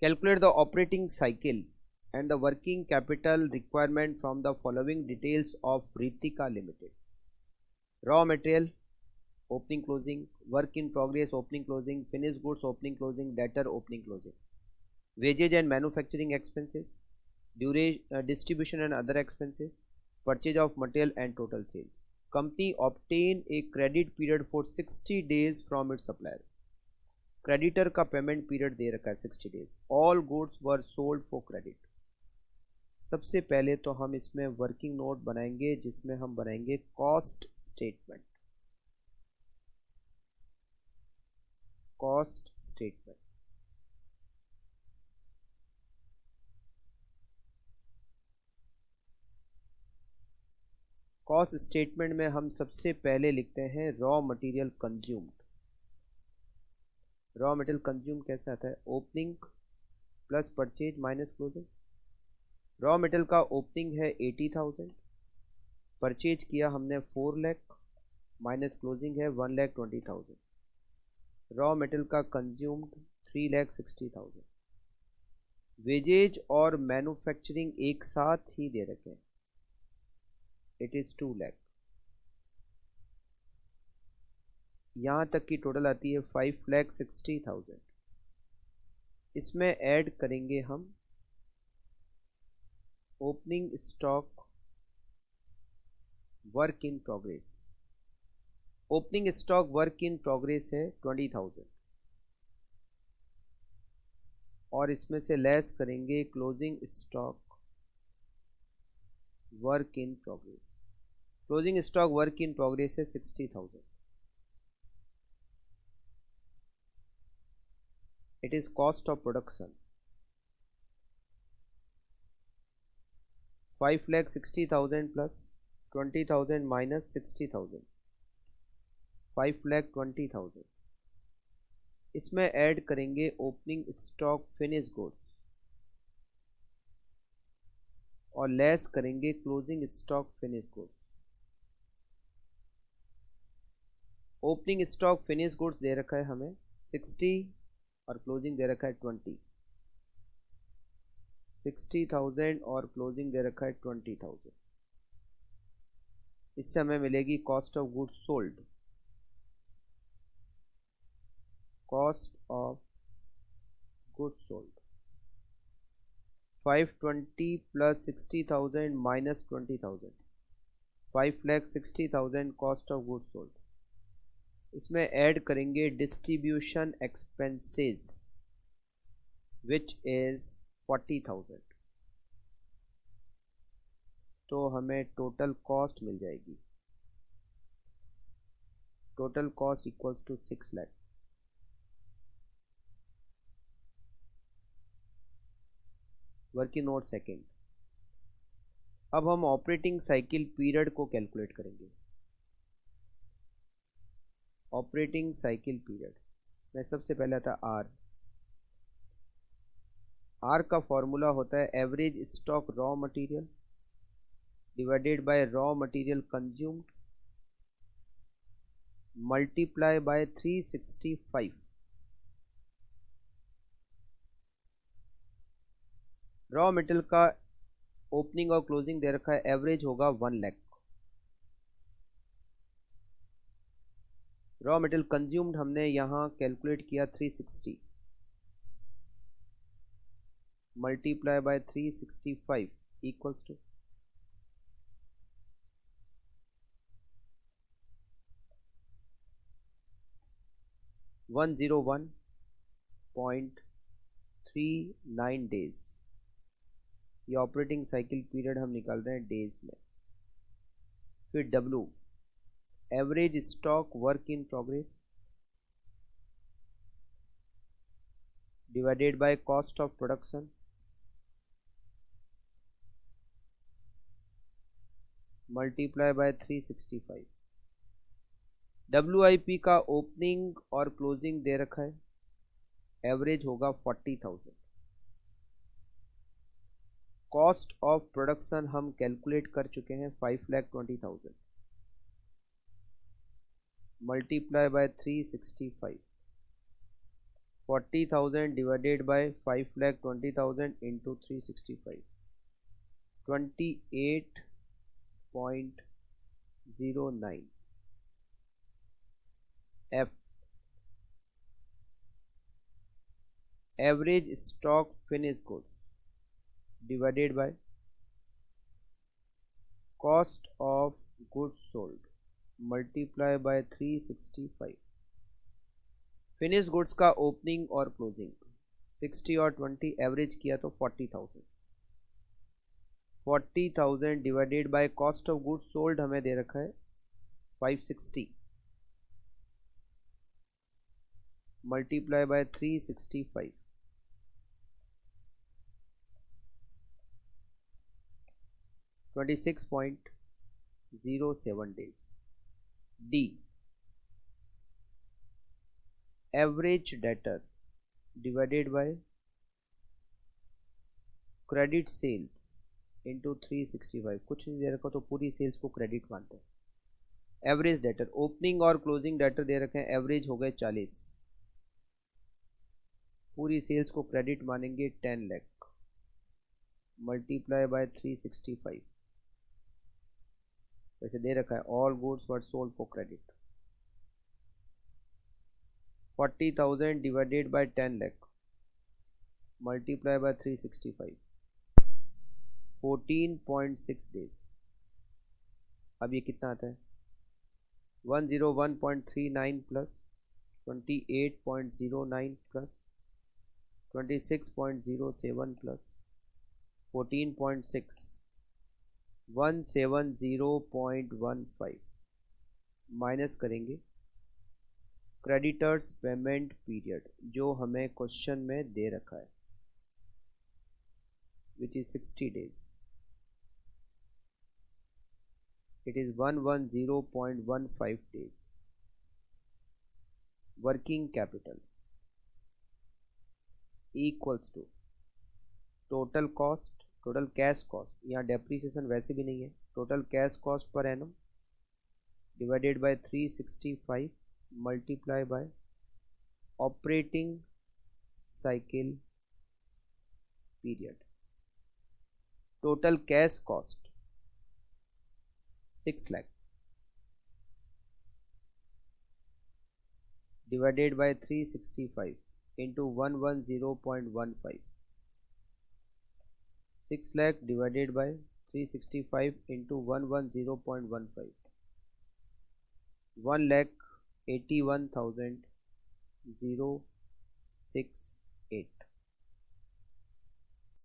Calculate the operating cycle and the working capital requirement from the following details of Ritika Limited. Raw material opening closing, work in progress opening closing, finished goods opening closing, debtor opening closing, wages and manufacturing expenses, distribution and other expenses, purchase of material and total sales. Company obtain a credit period for 60 days from its supplier. Creditor का payment period दे रखा है 60 days. All goods were sold for credit. सबसे पहले तो हम इसमें working note बनाएंगे जिसमें हम बनाएंगे cost statement. Cost statement cost statement में हम सबसे पहले लिखते हैं raw material consumed. Raw material consume कैसे आता है? Opening plus purchase minus closing. Raw material का ओपनिंग है 80,000, परचेज किया हमने 4 लाख माइनस क्लोजिंग है 1,20,000. रॉ मटेरियल का कंज्यूम्ड 3,60,000. वेजेज और मैन्युफैक्चरिंग एक साथ ही दे रखे हैं, इट इज़ 2 लाख. यहाँ तक की टोटल आती है 5,60,000. इसमें ऐड करेंगे हम opening stock work in progress. Opening stock work in progress है 20,000 और इसमें से लेस करेंगे closing stock work in progress. Closing stock work in progress है 60,000. It is cost of production 5,60,000 plus 20,000 minus 60,000 5,20,000. इसमें ऐड करेंगे ओपनिंग स्टॉक फिनिश गुड्स और less करेंगे closing stock finish goods. Opening stock finish goods दे रखा है हमें 60 और क्लोजिंग दे रखा है 60,000 और क्लोजिंग दे रखा है 20,000. इससे हमें मिलेगी cost of goods sold. Cost of goods sold 520 plus 60,000 minus 20,000 5,60,000 cost of goods sold. इसमें ऐड करेंगे डिस्ट्रीब्यूशन एक्सपेंसेस विच इज 40,000. तो हमें टोटल कॉस्ट मिल जाएगी. Total cost equals to 6 lakh. Working note second. अब हम ऑपरेटिंग साइकिल पीरियड को calculate करेंगे. ऑपरेटिंग साइकिल पीरियड में सबसे पहले आता आर. आर का फॉर्मूला होता है average stock raw material divided by raw material consumed multiply by 365. Raw material का ओपनिंग और क्लोजिंग दे रखा है, एवरेज होगा 1 लाख. रॉ मटेरियल कंज्यूम्ड हमने यहाँ कैलकुलेट किया 360 multiply by 365 equals to 101.39 days. ये ऑपरेटिंग साइकिल पीरियड हम निकाल रहे हैं डेज में. फिर W average stock work in progress divided by cost of production multiply by 365. WIP का ओपनिंग और क्लोजिंग दे रखा है, एवरेज होगा 40,000. कॉस्ट ऑफ प्रोडक्शन हम कैलकुलेट कर चुके हैं 5,20,000 multiply by 365. 40,000 divided by 5,20,000 into 365. 28.09. F. Average stock finished goods divided by cost of goods sold multiply by 365. Finish goods का ओपनिंग और क्लोजिंग 60 और 20 एवरेज किया तो 40,000. 40,000 divided by cost of goods sold हमें दे रखा है 560 multiply by 365. 26.07 days. D. Average debtor divided by credit sales into 365. कुछ नहीं दे रखा तो पूरी सेल्स को क्रेडिट मानते हैं. एवरेज डेटर ओपनिंग और क्लोजिंग डेटर दे रखे हैं. एवरेज हो गए 40. पूरी सेल्स को क्रेडिट मानेंगे 10 लाख मल्टीप्लाई बाय 365. वैसे दे रखा है all goods were sold for credit. 40,000 divided by 10 lakh multiply by 365. 14.6 days. अब ये कितना आता है 101.39 प्लस 28.09 प्लस 26.07 प्लस 14.6 170.15 माइनस करेंगे क्रेडिटर्स पेमेंट पीरियड जो हमें क्वेश्चन में दे रखा है which is 60 days. It is 110.15 days. Working capital equals to total cost, total cash cost, यहाँ depreciation वैसे भी नहीं है, total cash cost per annum divided by 365 multiply by operating cycle period. Total cash cost 6 lakh divided by 365 into 110.15. 6 lakh divided by 365 into 110.15. 1,81,006